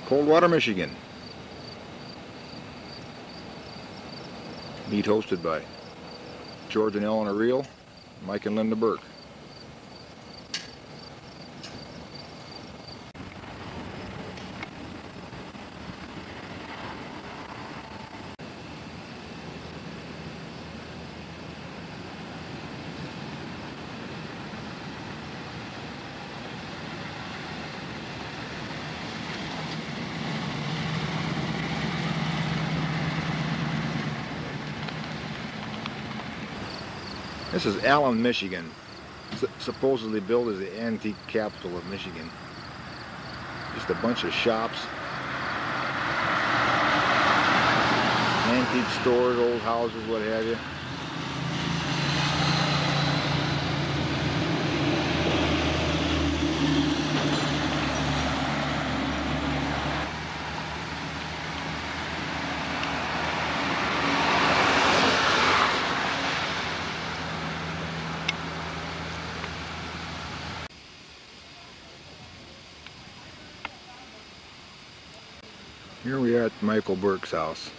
Coldwater, Michigan. Meet hosted by George and Eleanor Riehl, Mike and Linda Burke. This is Allen, Michigan, supposedly built as the antique capital of Michigan. Just a bunch of shops, antique stores, old houses, what have you. Here we are at Michael Burke's house.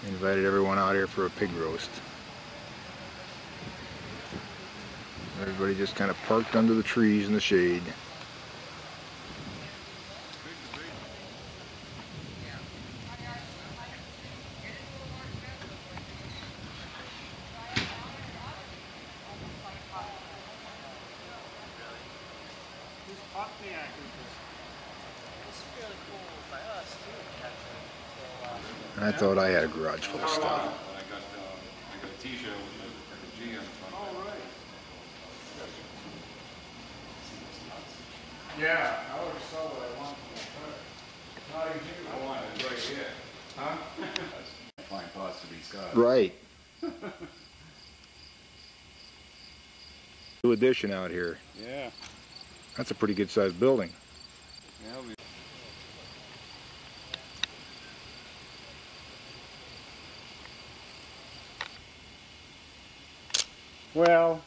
Invited everyone out here for a pig roast. Everybody just kind of parked under the trees in the shade. And I thought I had a garage full of stuff. I got a T-shirt with a G on the front. Oh, right. Yeah, I already saw what I wanted from the car. I wanted it right here. Huh? Flying thoughts to be Scott. Right. New addition out here. Yeah. That's a pretty good sized building. Yeah. Well,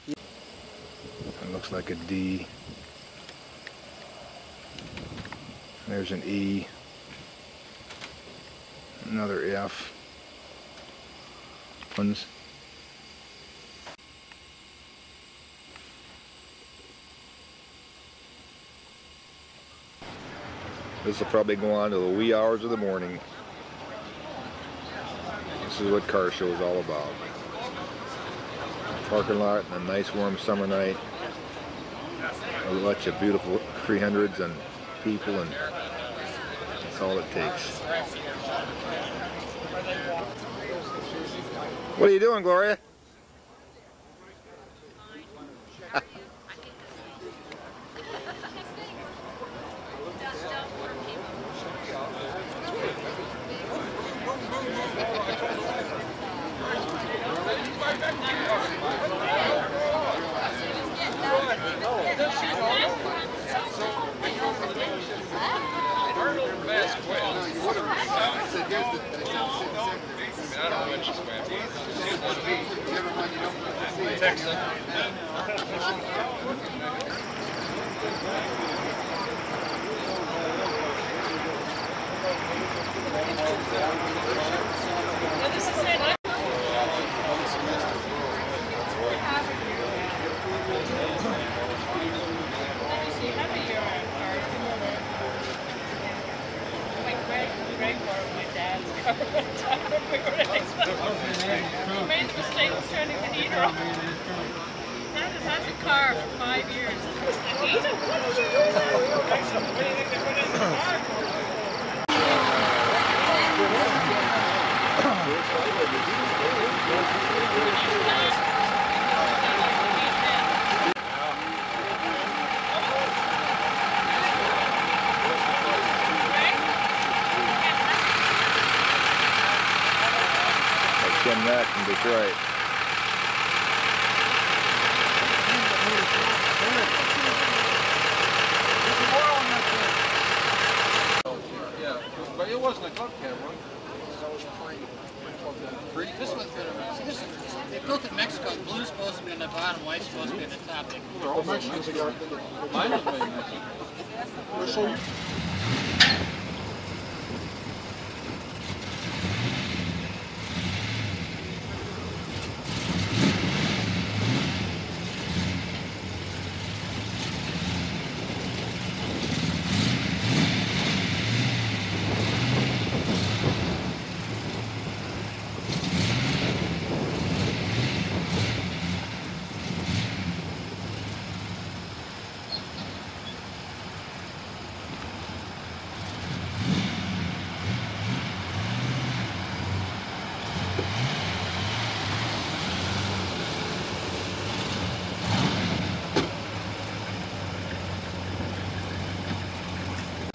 it looks like a D. There's an E. Another F. Ones. This will probably go on to the wee hours of the morning. This is what car show is all about. Parking lot on a nice warm summer night. A bunch of beautiful 300s and people, and that's all it takes. What are you doing, Gloria? He made the mistake of turning the heater off. Dad has had the car for 5 years. The heater? What did you do Ken Mack from Detroit. Yeah, but it wasn't a club cab, right? This one's better. This is Look at Mexico. Blue's supposed to be on the bottom, white's supposed to be on the top. They're all Mexicans. Mine is made in Mexico. We're so used.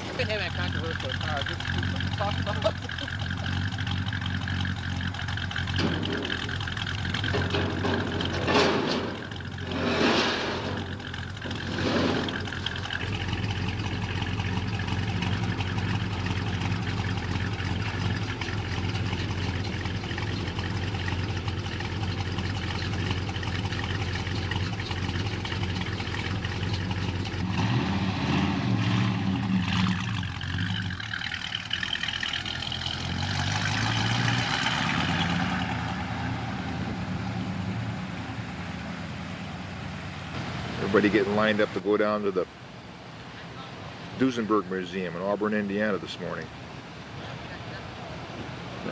I've been having a controversial car. Just talk about Everybody getting lined up to go down to the Duesenberg Museum in Auburn, Indiana this morning.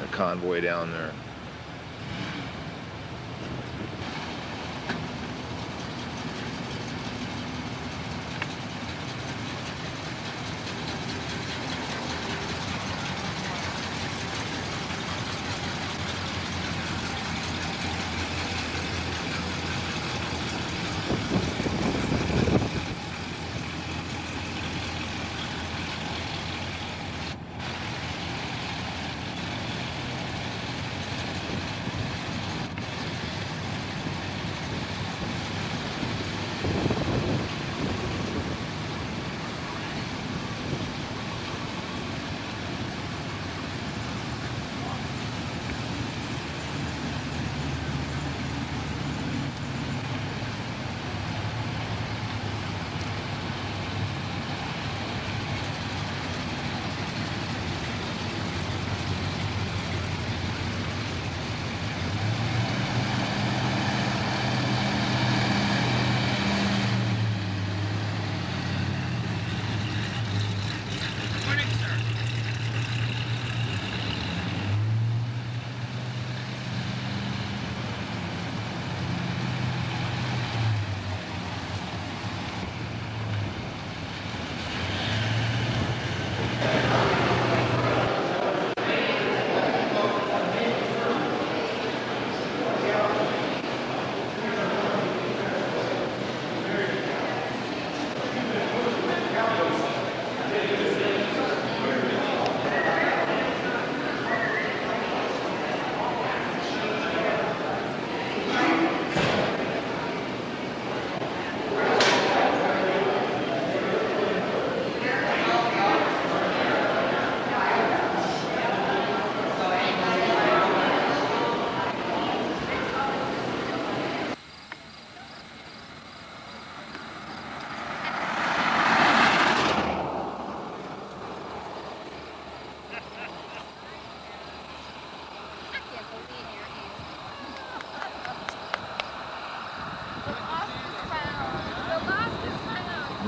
A convoy down there.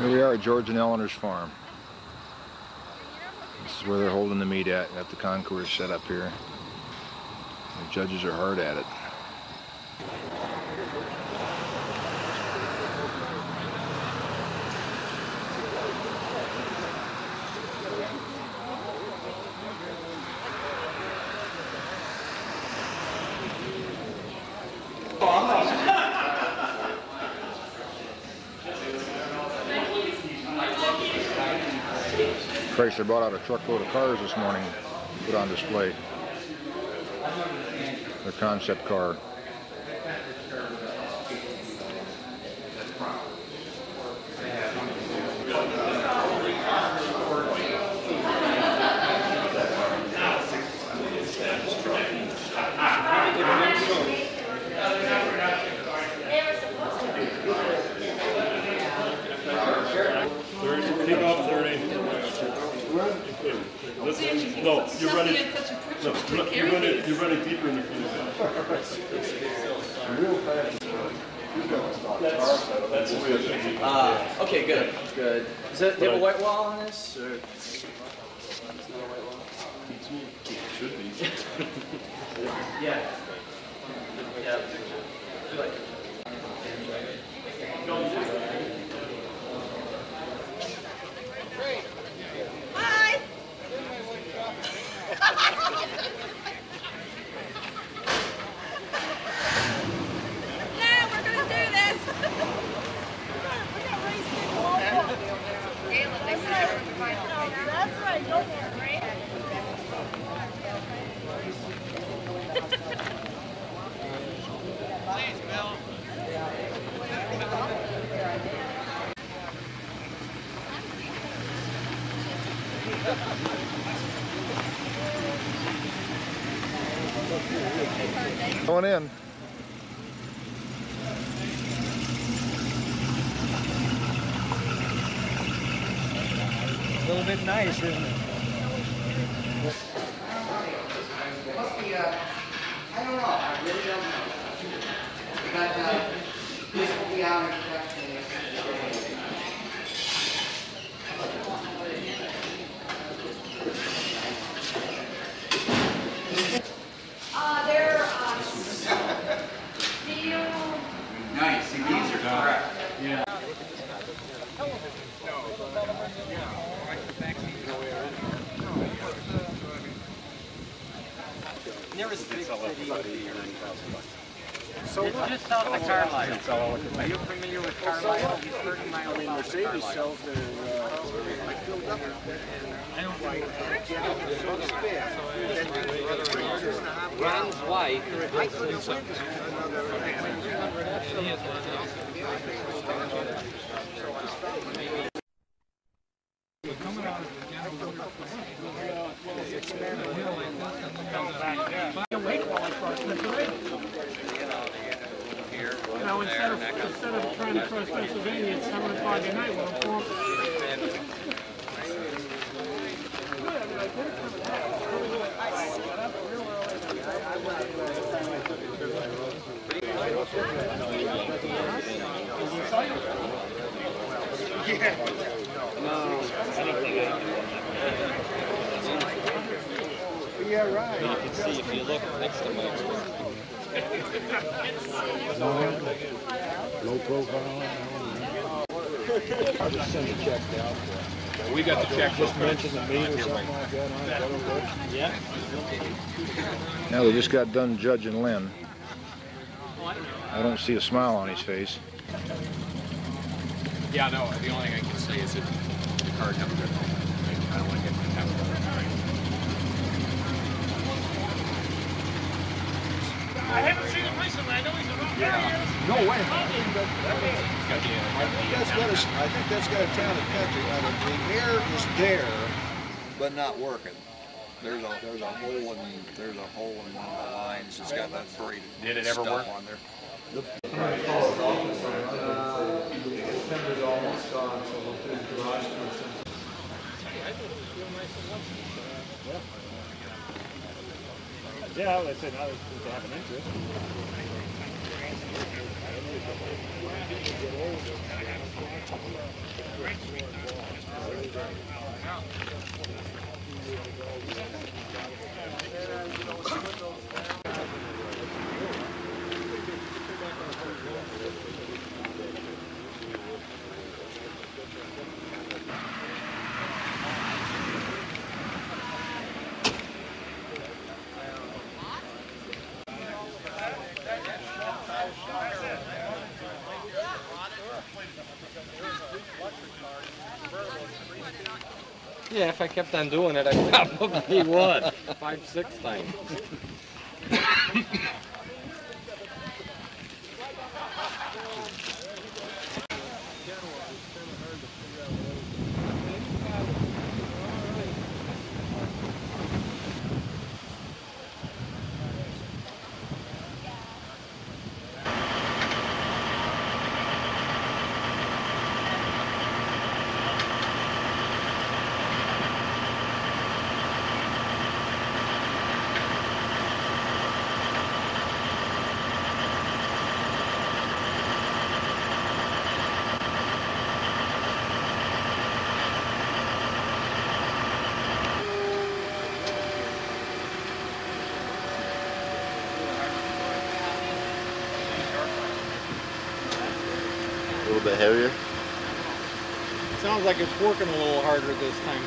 Here we are at George and Eleanor's farm. This is where they're holding the meet at. Got the Concours set up here. The judges are hard at it. Chrysler brought out a truckload of cars this morning to put on display. Their concept car. Okay, good, good. Do you have a white wall on this, or? Should be. Yeah. Yeah. Hi! Yeah, we're gonna do this! That's right, go for it, right? Please, Bill. Going in. A little bit nice, isn't it? I don't know. I really don't know. But this will be out in production. They're steel. Nice, see, these are correct. Yeah. Nearest big city. So it's just south of Carlisle. Are you familiar with Carlisle? He's 30 miles south of Mercedes Carlisle. sells their filled up. Ron's wife. Now, instead of trying to cross Pennsylvania at 7 o'clock at night, we'll Yeah, right. You can see if you look next to my Low profile. I'll just send a check out. We got the check. Just mention the meter or something like that. Yeah. Now they just got done judging Lynn. I don't see a smile on his face. Yeah, no, the only thing I can say is that the car never got home. I don't want to get my time. I haven't seen him recently. I know he's around. Yeah. No way. I think that's got a town of country. The air is there, but not working. There's a hole in one of the lines that's got that braided. Did it ever work on there? The fender's almost gone, so we'll put the garage doors in. Yeah, like I said, now they have an interest. Yeah, if I kept on doing it, I probably would. 5, 6 times. little bit heavier. Sounds like it's working a little harder this time.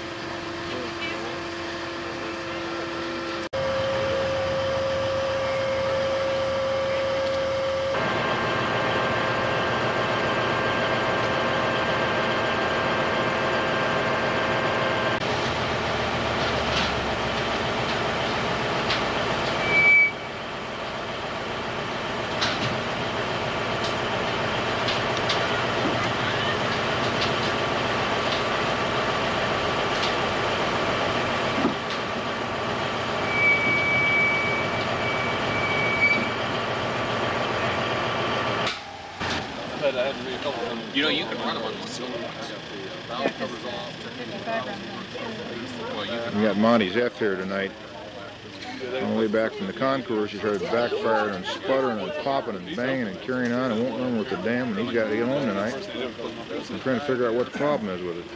You know, you can run them on one cylinder. We got Monty's F here tonight. On the way back from the Concours, she started backfiring and sputtering and popping and banging and carrying on and won't run with the dam, and he's got to get home tonight. I'm trying to figure out what the problem is with it.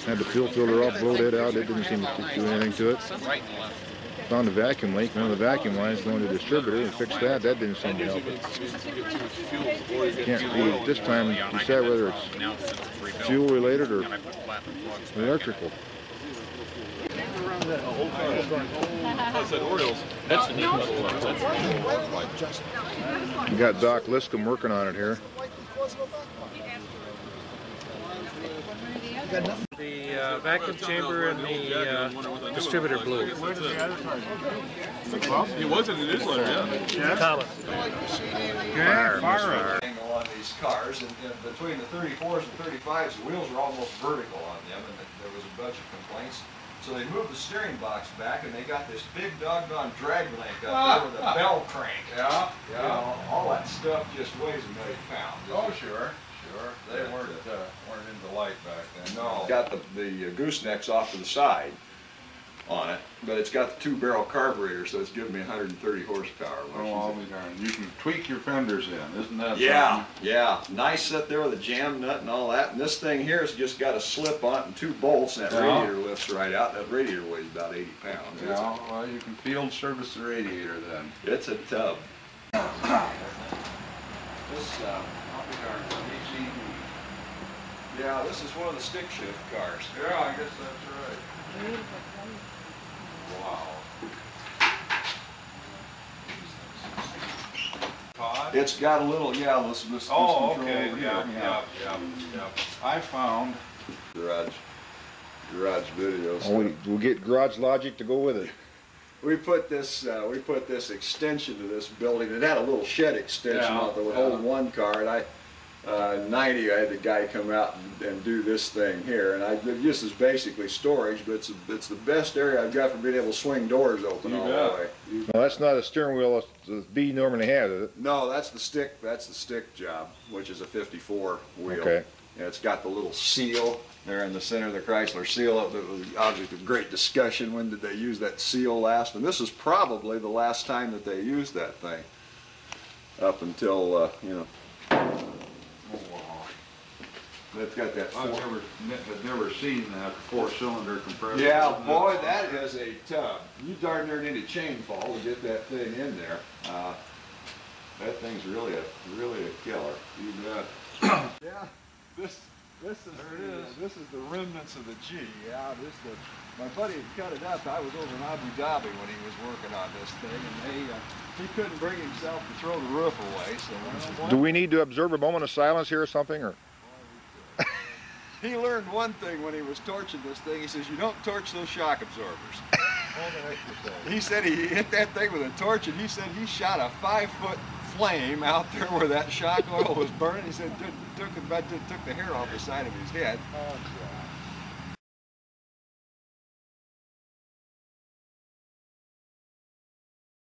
Had the fuel filter off, blowed it out, it didn't seem to do anything to it. Found a vacuum leak, one of the vacuum lines going to the distributor and fixed that. That didn't seem to help it. Can't be at this time decide whether it's fuel related or electrical. We got Doc Liscombe working on it here. The vacuum chamber and the distributor blew. He was in the newsletter, yeah. Thomas. Fire on these cars, and between the 34s and 35s, the wheels were almost vertical on them, and there was a bunch of complaints. So they moved the steering box back, and they got this big doggone drag link up there with a bell crank. Yeah, You know, all that stuff just weighs a million pounds. Oh, sure. They weren't into light back then. No. Got the goosenecks off to the side on it, but it's got the 2-barrel carburetor, so it's giving me 130 horsepower. Oh, I'll be darned. You can tweak your fenders in, isn't that Yeah, yeah. Nice set there with a jam nut and all that. And this thing here has just got a slip on it and 2 bolts, and that radiator lifts right out. That radiator weighs about 80 pounds. Yeah, well, you can field service the radiator then. It's a tub. This, I'll be darned. Yeah, this is one of the stick shift cars. Yeah, I guess that's right. Wow. It's got a little, this Oh, control okay, over yeah. I found garage videos. Oh, we'll get Garage Logic to go with it. We put this extension to this building. It had a little shed extension on it that would hold one car, and 90, I had the guy come out and do this thing here, and this is basically storage, but it's the best area I've got for being able to swing doors open all the way. No, that's not a steering wheel the B normally has, is it? No, that's the stick job, which is a 54 wheel. Okay. And it's got the little seal there in the center of the Chrysler seal. That was the object of great discussion. When did they use that seal last? And this is probably the last time that they used that thing. Up until, It's got that. I've never seen that 4-cylinder compressor. Yeah, boy, that is a tub. You darn near need a chain fall to get that thing in there. That thing's really a killer. You bet. Yeah, this is the remnants of the G. Yeah, my buddy had cut it up. I was over in Abu Dhabi when he was working on this thing, and he couldn't bring himself to throw the roof away. So Do we need to observe a moment of silence here or something, or? He learned one thing when he was torching this thing. He says, you don't torch those shock absorbers. He said he hit that thing with a torch, and he said he shot a 5-foot flame out there where that shock oil was burning. He said it took the hair off the side of his head.